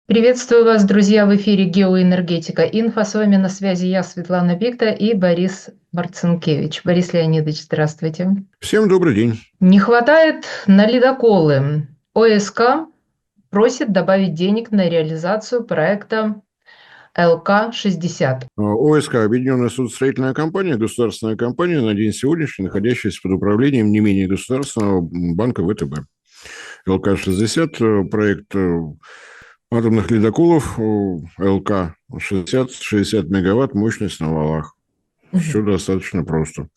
Приветствую вас, друзья, в эфире «Геоэнергетика Инфо». С вами на связи я, Светлана Бикта, и Борис Марцинкевич. Борис Леонидович, здравствуйте. Всем добрый день. Не хватает на ледоколы. ОСК просит добавить денег на реализацию проекта ЛК-60. ОСК – Объединенная судостроительная компания, государственная компания, на день сегодняшний, находящаяся под управлением не менее государственного банка ВТБ. ЛК-60 – проект атомных ледоколов, ЛК-60, 60 мегаватт, мощность на валах. Все достаточно просто.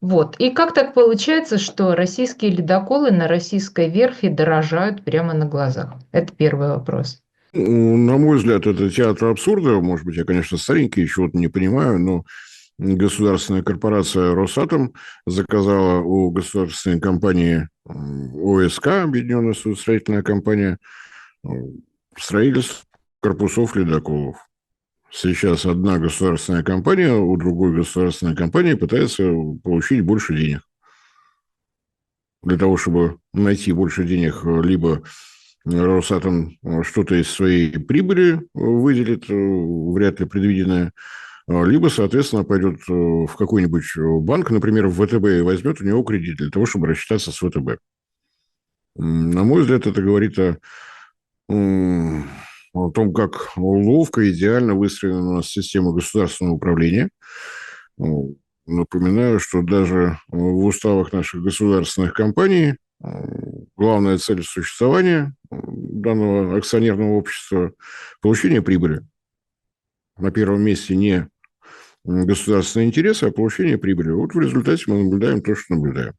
Вот. И как так получается, что российские ледоколы на российской верфи дорожают прямо на глазах? Это первый вопрос. На мой взгляд, это театр абсурда. Может быть, я, конечно, старенький, чего-то не понимаю, но государственная корпорация «Росатом» заказала у государственной компании ОСК, Объединенная судостроительная компания, строительство корпусов ледоколов. Сейчас одна государственная компания у другой государственной компании пытается получить больше денег. Для того, чтобы найти больше денег, либо Росатом что-то из своей прибыли выделит, вряд ли предвиденное, либо, соответственно, пойдет в какой-нибудь банк, например, в ВТБ, и возьмет у него кредит для того, чтобы рассчитаться с ВТБ. На мой взгляд, это говорит о том, как ловко, идеально выстроена у нас система государственного управления. Напоминаю, что даже в уставах наших государственных компаний главная цель существования данного акционерного общества – получение прибыли. На первом месте не государственные интересы, а получение прибыли. Вот в результате мы наблюдаем то, что наблюдаем.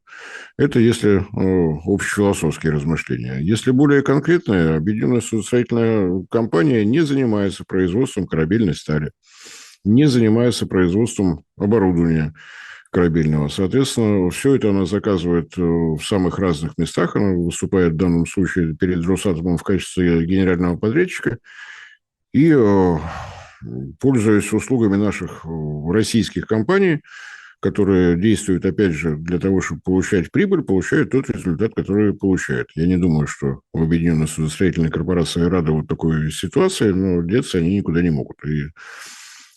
Это если общефилософские размышления. Если более конкретно, Объединенная судостроительная компания не занимается производством корабельной стали, не занимается производством оборудования корабельного. Соответственно, все это она заказывает в самых разных местах. Она выступает в данном случае перед Росатомом в качестве генерального подрядчика. И, пользуясь услугами наших российских компаний, которые действуют, опять же, для того, чтобы получать прибыль, получают тот результат, который получают. Я не думаю, что в Объединенной судостроительной корпорации рады вот такой ситуации, но деться они никуда не могут. И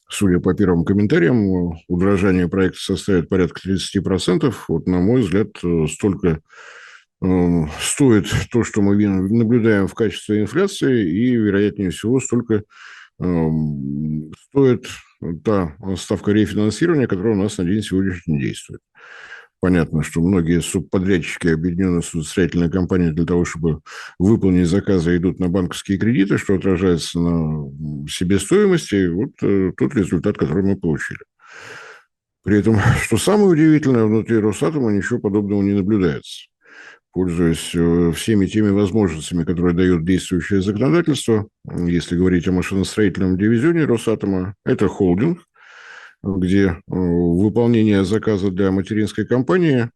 судя по первым комментариям, удорожание проекта составит порядка 30%. Вот, на мой взгляд, столько стоит то, что мы наблюдаем в качестве инфляции, и, вероятнее всего, столько стоит та ставка рефинансирования, которая у нас на день сегодняшний действует. Понятно, что многие субподрядчики Объединенной судостроительной компании для того, чтобы выполнить заказы, идут на банковские кредиты, что отражается на себестоимости. Вот тот результат, который мы получили. При этом, что самое удивительное, внутри Росатома ничего подобного не наблюдается. Пользуясь всеми теми возможностями, которые дает действующее законодательство, если говорить о машиностроительном дивизионе Росатома, это холдинг, где выполнение заказа для материнской компании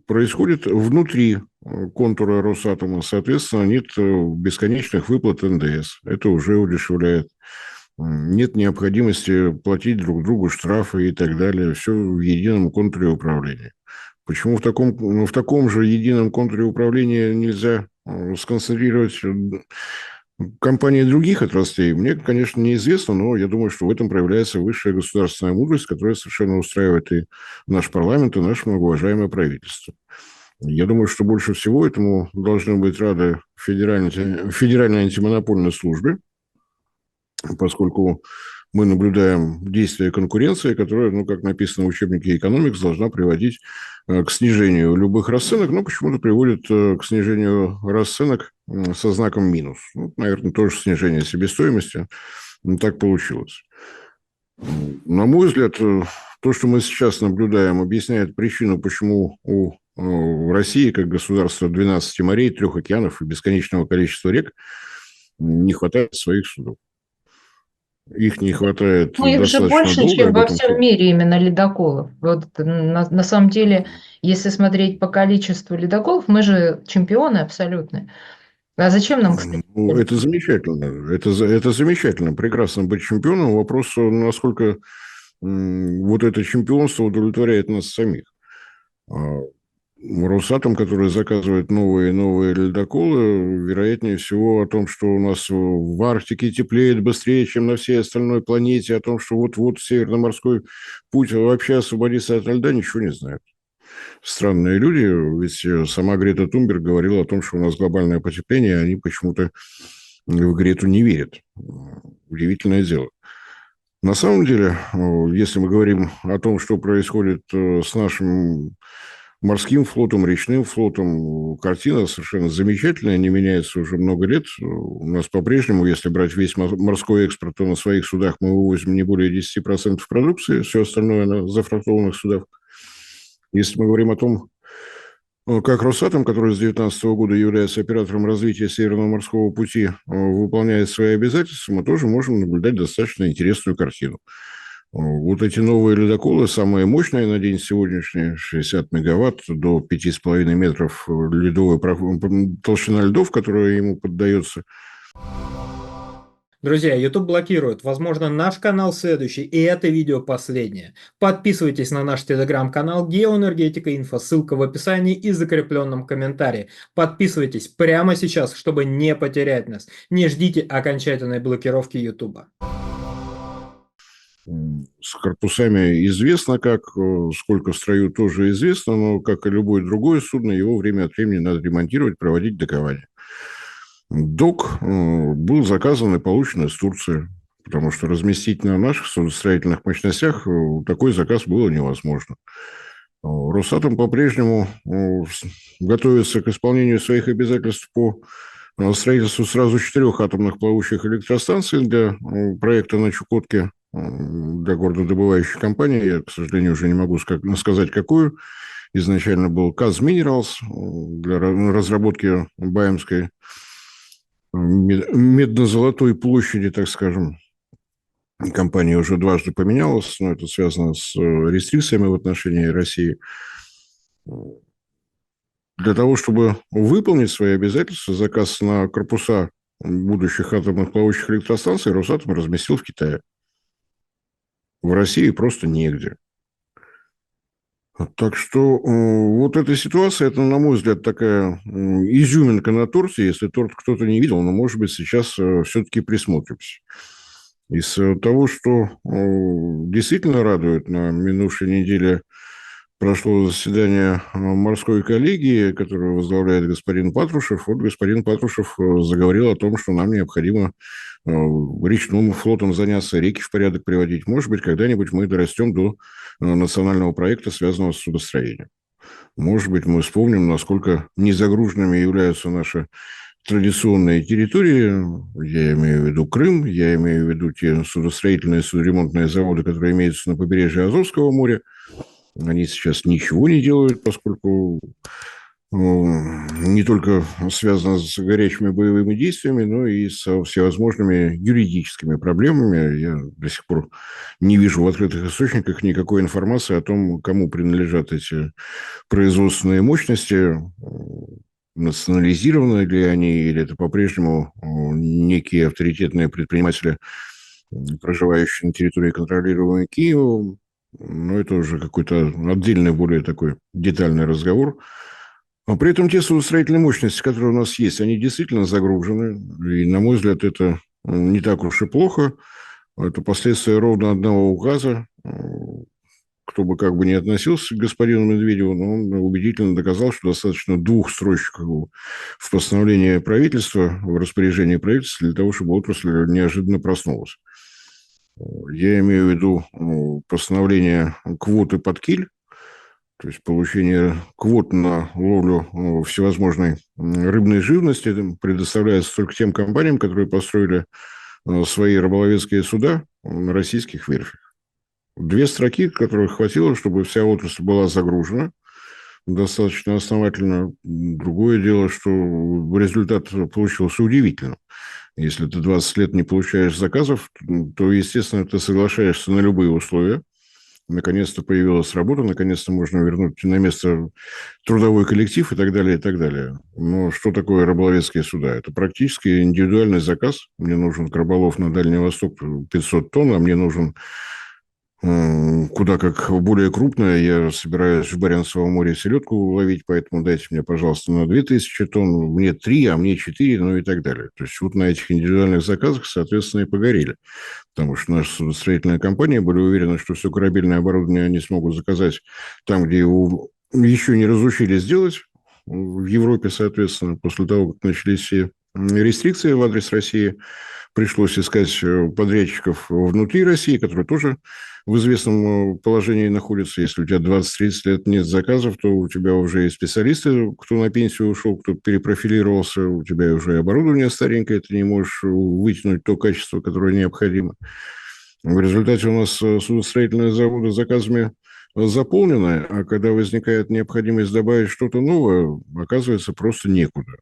происходит внутри контура Росатома. Соответственно, нет бесконечных выплат НДС. Это уже удешевляет. Нет необходимости платить друг другу штрафы и так далее. Все в едином контуре управления. Почему в таком же едином контуре управления нельзя сконцентрировать компании других отраслей, мне, конечно, неизвестно, но я думаю, что в этом проявляется высшая государственная мудрость, которая совершенно устраивает и наш парламент, и наше многоуважаемое правительство. Я думаю, что больше всего этому должны быть рады Федеральной антимонопольной службе, поскольку мы наблюдаем действие конкуренции, которая, ну, как написано в учебнике «Экономикс», должна приводить к снижению любых расценок, но почему-то приводит к снижению расценок со знаком минус. Ну, наверное, тоже снижение себестоимости. Так получилось. На мой взгляд, то, что мы сейчас наблюдаем, объясняет причину, почему у России, как государства 12 морей, 3 океанов и бесконечного количества рек, не хватает своих судов. Их не хватает Ну, их же достаточно больше, долго. чем Об во этом всем мире именно ледоколов. Вот на самом деле, если смотреть по количеству ледоколов, мы же чемпионы абсолютные. А зачем нам, кстати? Ну, это замечательно. Это замечательно. Прекрасно быть чемпионом. Вопрос, насколько вот это чемпионство удовлетворяет нас самих. Росатом, который заказывает новые и новые ледоколы, вероятнее всего о том, что у нас в Арктике теплеет быстрее, чем на всей остальной планете, о том, что вот-вот Северно-морской путь вообще освободится от льда, ничего не знает. Странные люди, ведь сама Грета Тунберг говорила о том, что у нас глобальное потепление, а они почему-то в Грету не верят. Удивительное дело. На самом деле, если мы говорим о том, что происходит с нашим морским флотом, речным флотом, картина совершенно замечательная, не меняется уже много лет. У нас по-прежнему, если брать весь морской экспорт, то на своих судах мы вывозим не более 10% продукции, все остальное на зафрахтованных судах. Если мы говорим о том, как Росатом, который с 2019 года является оператором развития Северного морского пути, выполняет свои обязательства, мы тоже можем наблюдать достаточно интересную картину. Вот эти новые ледоколы, самые мощные на день сегодняшний, 60 мегаватт до 5,5 метров ледовой толщина льдов, которая ему поддается. Друзья, YouTube блокирует. Возможно, наш канал следующий, и это видео последнее. Подписывайтесь на наш телеграм-канал Геоэнергетика Инфо, ссылка в описании и закрепленном комментарии. Подписывайтесь прямо сейчас, чтобы не потерять нас. Не ждите окончательной блокировки YouTube. С корпусами известно как, сколько в строю тоже известно, но, как и любое другое судно, его время от времени надо ремонтировать, проводить докование. Док был заказан и получен из Турции, потому что разместить на наших судостроительных мощностях такой заказ было невозможно. Росатом по-прежнему готовится к исполнению своих обязательств по строительству сразу 4 атомных плавучих электростанций для проекта на Чукотке для горнодобывающей компании. Я, к сожалению, уже не могу сказать, какую. Изначально был КАЗ Минералс для разработки Баемской медно-золотой площади, так скажем. Компания уже дважды поменялась, но это связано с рестрикциями в отношении России. Для того, чтобы выполнить свои обязательства, заказ на корпуса будущих атомных плавучих электростанций Росатом разместил в Китае. В России просто негде. Так что вот эта ситуация, это, на мой взгляд, такая изюминка на торте. Если торт кто-то не видел, но, может быть, сейчас все-таки присмотримся. Из того, что действительно радует, на минувшей неделе прошло заседание морской коллегии, которую возглавляет господин Патрушев. Вот господин Патрушев заговорил о том, что нам необходимо речным флотом заняться, реки в порядок приводить. Может быть, когда-нибудь мы дорастем до национального проекта, связанного с судостроением. Может быть, мы вспомним, насколько незагруженными являются наши традиционные территории. Я имею в виду Крым, я имею в виду те судостроительные, судоремонтные заводы, которые имеются на побережье Азовского моря. Они сейчас ничего не делают, поскольку не только связано с горячими боевыми действиями, но и со всевозможными юридическими проблемами. Я до сих пор не вижу в открытых источниках никакой информации о том, кому принадлежат эти производственные мощности, национализированы ли они, или это по-прежнему некие авторитетные предприниматели, проживающие на территории, контролируемой Киевом. Но это уже какой-то отдельный, более такой детальный разговор. Но при этом те судостроительные мощности, которые у нас есть, они действительно загружены. И, на мой взгляд, это не так уж и плохо. Это последствия ровно одного указа. Кто бы как бы ни относился к господину Медведеву, но он убедительно доказал, что достаточно 2 строчек в постановлении правительства, в распоряжении правительства, для того, чтобы отрасль неожиданно проснулась. Я имею в виду постановление квоты под киль, то есть получение квот на ловлю всевозможной рыбной живности предоставляется только тем компаниям, которые построили свои рыболовецкие суда на российских верфях. 2 строки, которых хватило, чтобы вся отрасль была загружена достаточно основательно. Другое дело, что результат получился удивительным. Если ты 20 лет не получаешь заказов, то, естественно, ты соглашаешься на любые условия. Наконец-то появилась работа, наконец-то можно вернуть на место трудовой коллектив и так далее, и так далее. Но что такое рыболовецкие суда? Это практически индивидуальный заказ. Мне нужен краболов на Дальний Восток 500 тонн, а мне нужен куда как более крупная. Я собираюсь в Баренцевом море селедку ловить, поэтому дайте мне, пожалуйста, на 2000 тонн, мне 3, а мне 4, ну и так далее. То есть вот на этих индивидуальных заказах, соответственно, и погорели. Потому что наши судостроительные компании были уверены, что все корабельное оборудование они смогут заказать там, где его еще не разучились делать, в Европе, соответственно, после того, как начались все рестрикции в адрес России, пришлось искать подрядчиков внутри России, которые тоже в известном положении находятся. Если у тебя 20-30 лет нет заказов, то у тебя уже и специалисты, кто на пенсию ушел, кто перепрофилировался, у тебя уже и оборудование старенькое, ты не можешь вытянуть то качество, которое необходимо. В результате у нас судостроительные заводы заказами заполнены, а когда возникает необходимость добавить что-то новое, оказывается, просто некуда.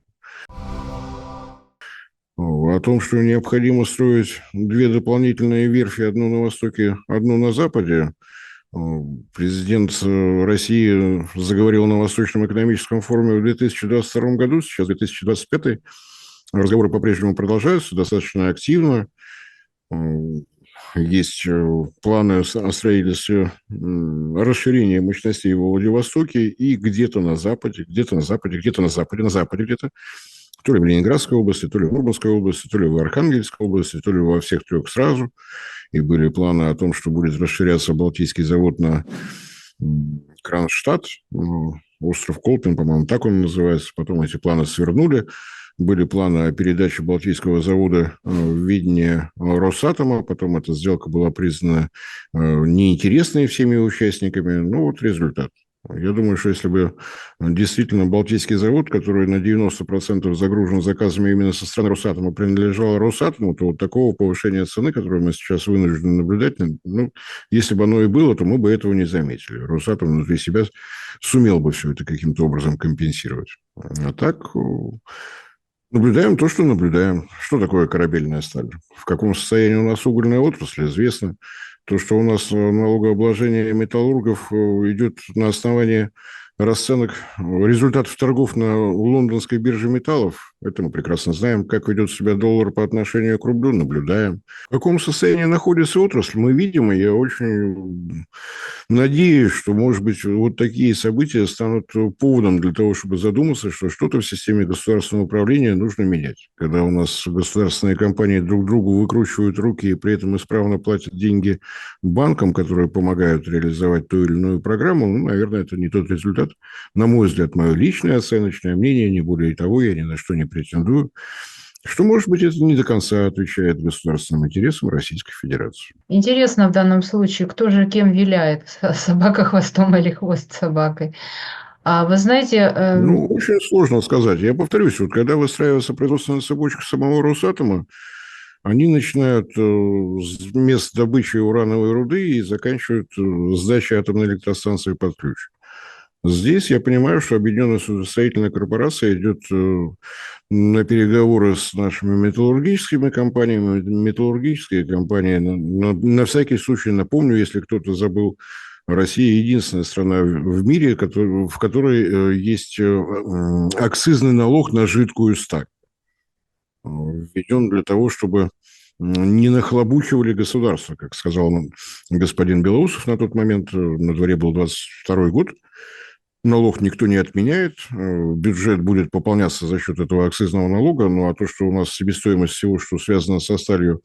О том, что необходимо строить две дополнительные верфи, одну на востоке, одну на западе, президент России заговорил на Восточном экономическом форуме в 2022 году, сейчас 2025. Разговоры по-прежнему продолжаются достаточно активно. Есть планы о строительстве расширения мощностей во Владивостоке и где-то на западе, где-то на западе, где-то на западе, на западе где-то, то ли в Ленинградской области, то ли в Мурманской области, то ли в Архангельской области, то ли во всех трех сразу. И были планы о том, что будет расширяться Балтийский завод на Кронштадт, остров Колпин, по-моему, так он называется. Потом эти планы свернули. Были планы о передаче Балтийского завода в ведение Росатома. Потом эта сделка была признана неинтересной всеми участниками. Ну, вот результат. Я думаю, что если бы действительно Балтийский завод, который на 90% загружен заказами именно со стороны Росатома, принадлежал Росатому, то вот такого повышения цены, которое мы сейчас вынуждены наблюдать, ну, если бы оно и было, то мы бы этого не заметили. Росатом внутри себя сумел бы все это каким-то образом компенсировать. А так наблюдаем то, что наблюдаем. Что такое корабельная сталь? В каком состоянии у нас угольная отрасль, известно. То, что у нас налогообложение металлургов идет на основании расценок результатов торгов на лондонской бирже металлов, это мы прекрасно знаем. Как ведет себя доллар по отношению к рублю, наблюдаем. В каком состоянии находится отрасль, мы видим, и я очень надеюсь, что, может быть, вот такие события станут поводом для того, чтобы задуматься, что что-то в системе государственного управления нужно менять. Когда у нас государственные компании друг другу выкручивают руки и при этом исправно платят деньги банкам, которые помогают реализовать ту или иную программу, ну, наверное, это не тот результат. На мой взгляд, мое личное оценочное мнение, не более того, я ни на что не претендую, что, может быть, это не до конца отвечает государственным интересам Российской Федерации. Интересно в данном случае, кто же кем виляет, собака хвостом или хвост собакой. А вы знаете... Ну, очень сложно сказать. Я повторюсь, вот когда выстраивается производственная цепочка самого Росатома, они начинают с мест добычи урановой руды и заканчивают сдачей атомной электростанции под ключ. Здесь я понимаю, что Объединенная судостроительная корпорация идет на переговоры с нашими металлургическими компаниями. Металлургические компании, на всякий случай напомню, если кто-то забыл, Россия единственная страна в мире, в которой есть акцизный налог на жидкую сталь. Введен для того, чтобы не нахлобучивали государство, как сказал господин Белоусов на тот момент. На дворе был 22 год. Налог никто не отменяет, бюджет будет пополняться за счет этого акцизного налога, ну а то, что у нас себестоимость всего, что связано со сталью,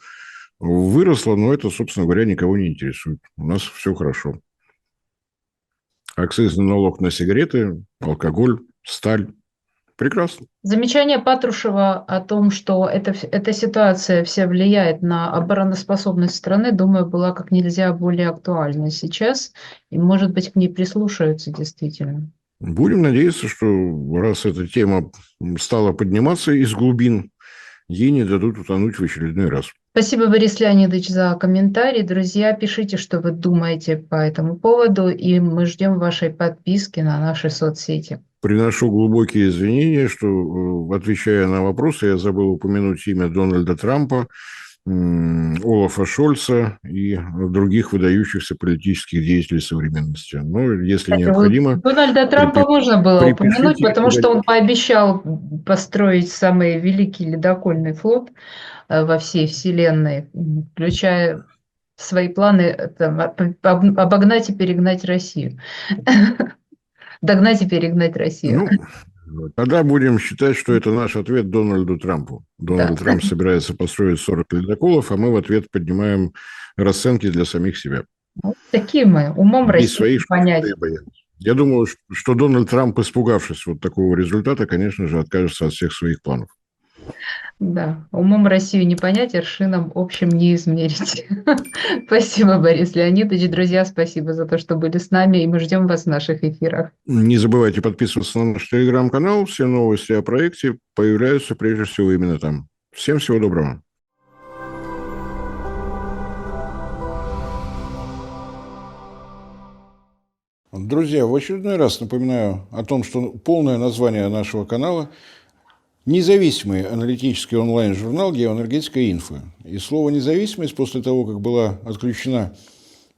выросла, но это, собственно говоря, никого не интересует. У нас все хорошо. Акцизный налог на сигареты, алкоголь, сталь. Прекрасно. Замечание Патрушева о том, что эта ситуация вся влияет на обороноспособность страны, думаю, была как нельзя более актуальна сейчас. И, может быть, к ней прислушаются действительно. Будем надеяться, что раз эта тема стала подниматься из глубин, ей не дадут утонуть в очередной раз. Спасибо, Борис Леонидович, за комментарий. Друзья, пишите, что вы думаете по этому поводу, и мы ждем вашей подписки на наши соцсети. Приношу глубокие извинения, что, отвечая на вопросы, я забыл упомянуть имя Дональда Трампа, Олафа Шольца и других выдающихся политических деятелей современности. Но если Кстати, необходимо... Дональда Трампа можно было упомянуть, потому что он пообещал построить самый великий ледокольный флот во всей Вселенной, включая свои планы там, обогнать и перегнать Россию. Догнать и перегнать Россию. Ну, тогда будем считать, что это наш ответ Дональду Трампу. Да. Дональд Трамп собирается построить 40 ледоколов, а мы в ответ поднимаем расценки для самих себя. Вот такие мы, умом Без России своих не понять. требований. Я думаю, что Дональд Трамп, испугавшись вот такого результата, конечно же, откажется от всех своих планов. Да, умом Россию не понять, аршином общим не измерить. Спасибо, Борис Леонидович. Друзья, спасибо за то, что были с нами, и мы ждем вас в наших эфирах. Не забывайте подписываться на наш телеграм-канал. Все новости о проекте появляются прежде всего именно там. Всем всего доброго. Друзья, в очередной раз напоминаю о том, что полное название нашего канала – независимый аналитический онлайн-журнал «Геоэнергетика Инфо». И слово «независимость» после того, как была отключена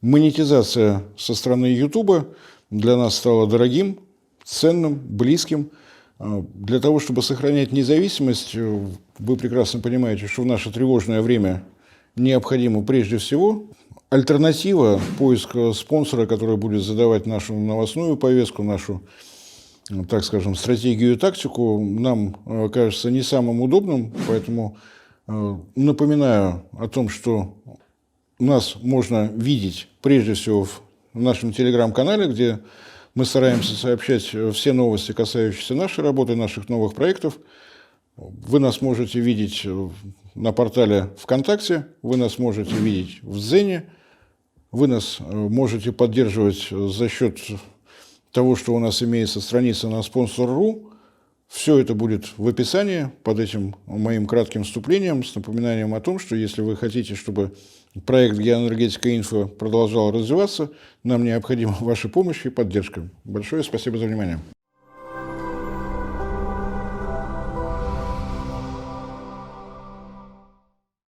монетизация со стороны Ютуба, для нас стало дорогим, ценным, близким. Для того, чтобы сохранять независимость, вы прекрасно понимаете, что в наше тревожное время необходимо прежде всего альтернатива, поиск спонсора, который будет задавать нашу новостную повестку, нашу, так скажем, стратегию и тактику, нам кажется не самым удобным, поэтому напоминаю о том, что нас можно видеть прежде всего в нашем телеграм-канале, где мы стараемся сообщать все новости, касающиеся нашей работы, наших новых проектов. Вы нас можете видеть на портале ВКонтакте, вы нас можете видеть в Дзене, вы нас можете поддерживать за счет того, что у нас имеется страница на Sponsor.ru. Все это будет в описании под этим моим кратким вступлением с напоминанием о том, что если вы хотите, чтобы проект «Геоэнергетика Инфо» продолжал развиваться, нам необходима ваша помощь и поддержка. Большое спасибо за внимание.